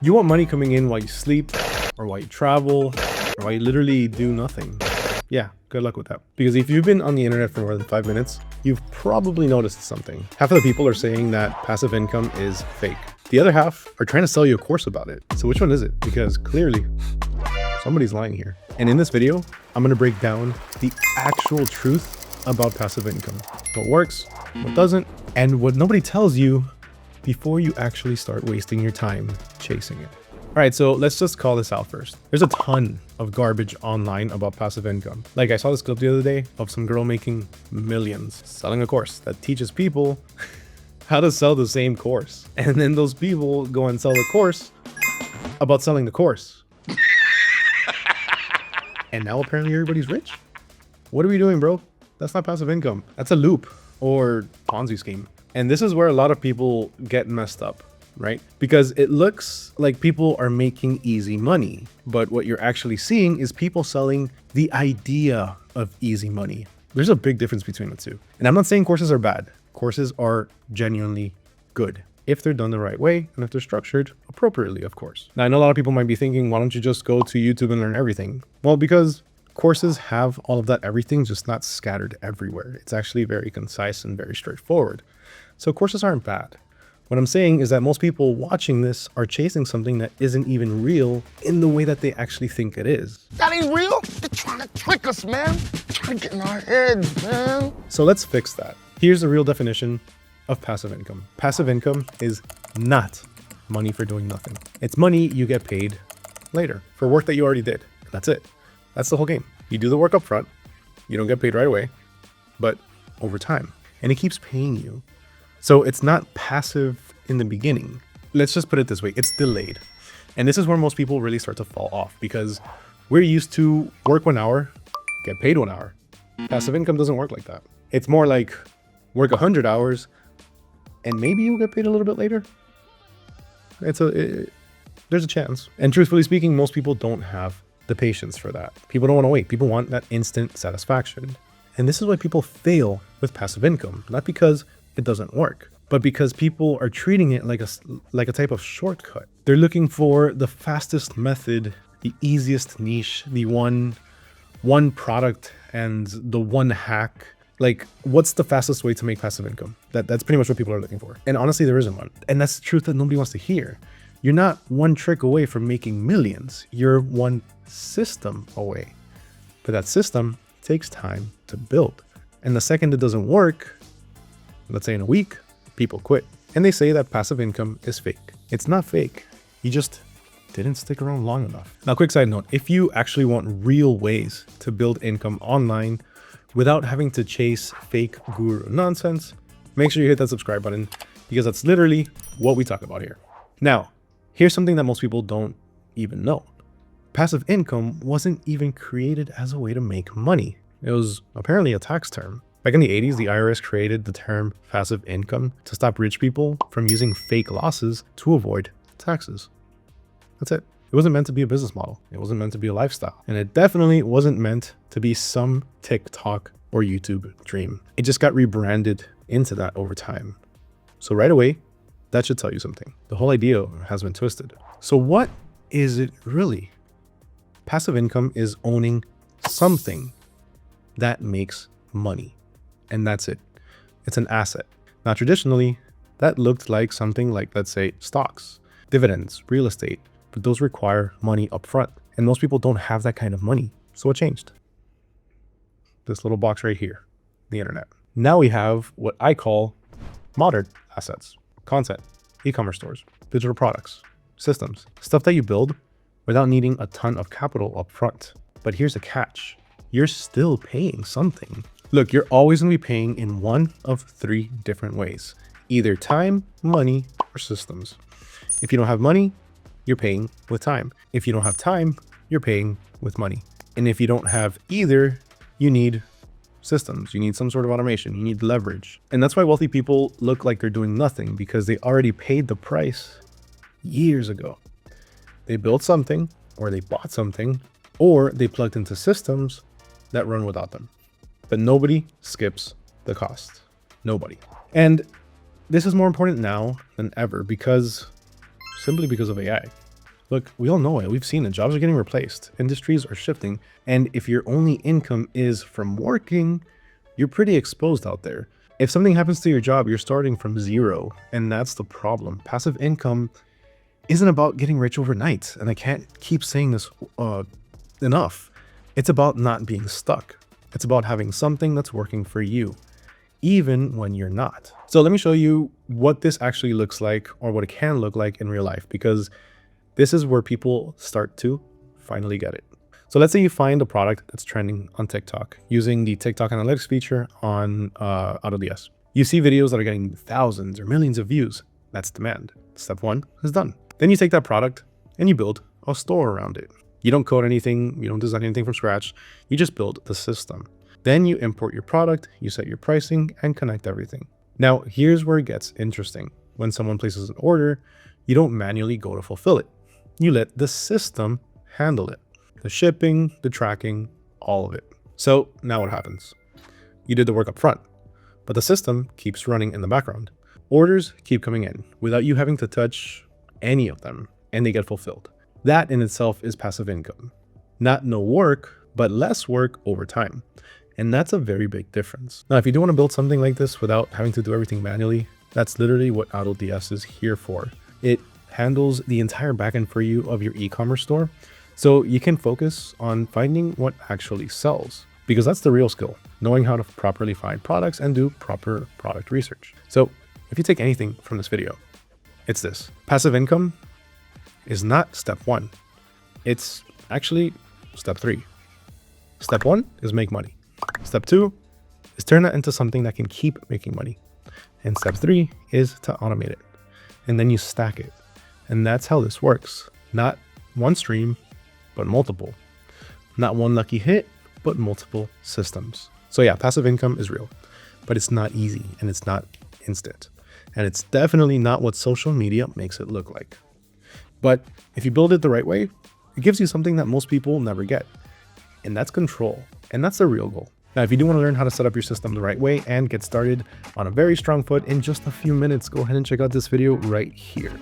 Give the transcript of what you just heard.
You want money coming in while you sleep, or while you travel, or while you literally do nothing. Yeah, good luck with that. Because if you've been on the internet for more than 5 minutes, you've probably noticed something. Half of the people are saying that passive income is fake. The other half are trying to sell you a course about it. So which one is it? Because clearly somebody's lying here. And in this video, I'm gonna break down the actual truth about passive income. What works, what doesn't, and what nobody tells you before you actually start wasting your time chasing it. All right, so let's just call this out first. There's a ton of garbage online about passive income. Like I saw this clip the other day of some girl making millions selling a course that teaches people how to sell the same course. And then those people go and sell the course about selling the course. And now apparently everybody's rich. What are we doing, bro? That's not passive income. That's a loop or Ponzi scheme. And this is where a lot of people get messed up, right? Because it looks like people are making easy money, but what you're actually seeing is people selling the idea of easy money. There's a big difference between the two. And I'm not saying courses are bad. Courses are genuinely good if they're done the right way and if they're structured appropriately, of course. Now, I know a lot of people might be thinking, why don't you just go to YouTube and learn everything? Well, because courses have all of that everything, just not scattered everywhere. It's actually very concise and very straightforward. So courses aren't bad. What I'm saying is that most people watching this are chasing something that isn't even real in the way that they actually think it is. That ain't real. They're trying to trick us, man. They're trying to get in our heads, man. So let's fix that. Here's the real definition of passive income. Passive income is not money for doing nothing. It's money you get paid later for work that you already did. That's it. That's the whole game. You do the work up front. You don't get paid right away, but over time. And it keeps paying you. So it's not passive in the beginning. Let's just put it this way. It's delayed. And this is where most people really start to fall off because we're used to work 1 hour, get paid 1 hour. Passive income doesn't work like that. It's more like work 100 hours and maybe you'll get paid a little bit later. There's a chance. And truthfully speaking, most people don't have the patience for that. People don't want to wait. People want that instant satisfaction. And this is why people fail with passive income, not because it doesn't work, but because people are treating it like a type of shortcut. They're looking for the fastest method, the easiest niche, the one product and the one hack. Like, what's the fastest way to make passive income? That's pretty much what people are looking for. And honestly, there isn't one. And that's the truth that nobody wants to hear. You're not one trick away from making millions. You're one system away. But that system takes time to build. And the second it doesn't work, let's say in a week, people quit. And they say that passive income is fake. It's not fake. You just didn't stick around long enough. Now, quick side note, if you actually want real ways to build income online without having to chase fake guru nonsense, make sure you hit that subscribe button because that's literally what we talk about here. Now, here's something that most people don't even know. Passive income wasn't even created as a way to make money. It was apparently a tax term. Back in the 80s, the IRS created the term passive income to stop rich people from using fake losses to avoid taxes. That's it. It wasn't meant to be a business model. It wasn't meant to be a lifestyle. And it definitely wasn't meant to be some TikTok or YouTube dream. It just got rebranded into that over time. So right away, that should tell you something. The whole idea has been twisted. So what is it really? Passive income is owning something that makes money. And that's it. It's an asset. Now, traditionally, that looked like something like, let's say, stocks, dividends, real estate, but those require money upfront. And most people don't have that kind of money. So what changed? This little box right here, the internet. Now we have what I call modern assets, content, e-commerce stores, digital products, systems, stuff that you build without needing a ton of capital upfront. But here's the catch. You're still paying something. Look, you're always going to be paying in one of 3 different ways, either time, money, or systems. If you don't have money, you're paying with time. If you don't have time, you're paying with money. And if you don't have either, you need systems. You need some sort of automation. You need leverage. And that's why wealthy people look like they're doing nothing because they already paid the price years ago. They built something or they bought something or they plugged into systems that run without them. But nobody skips the cost. Nobody. And this is more important now than ever simply because of AI. Look, we all know it. We've seen it. Jobs are getting replaced. Industries are shifting. And if your only income is from working, you're pretty exposed out there. If something happens to your job, you're starting from zero. And that's the problem. Passive income isn't about getting rich overnight. And I can't keep saying this enough. It's about not being stuck. It's about having something that's working for you, even when you're not. So let me show you what this actually looks like, or what it can look like in real life, because this is where people start to finally get it. So let's say you find a product that's trending on TikTok using the TikTok analytics feature on AutoDS. You see videos that are getting thousands or millions of views. That's demand. Step one is done. Then you take that product and you build a store around it. You don't code anything. You don't design anything from scratch. You just build the system. Then you import your product, you set your pricing, and connect everything. Now, here's where it gets interesting. When someone places an order, you don't manually go to fulfill it. You let the system handle it. The shipping, the tracking, all of it. So now what happens? You did the work up front, but the system keeps running in the background. Orders keep coming in without you having to touch any of them, and they get fulfilled. That in itself is passive income. Not no work, but less work over time. And that's a very big difference. Now, if you do want to build something like this without having to do everything manually, that's literally what AutoDS is here for. It handles the entire backend for you of your e-commerce store, so you can focus on finding what actually sells, because that's the real skill, knowing how to properly find products and do proper product research. So if you take anything from this video, it's this. Passive income is not step one. It's actually step three. Step one is make money. Step two is turn that into something that can keep making money. And step three is to automate it. And then you stack it. And that's how this works. Not one stream, but multiple. Not one lucky hit, but multiple systems. So yeah, passive income is real, but it's not easy and it's not instant. And it's definitely not what social media makes it look like. But if you build it the right way, it gives you something that most people never get. And that's control. And that's the real goal. Now, if you do want to learn how to set up your system the right way and get started on a very strong foot in just a few minutes, go ahead and check out this video right here.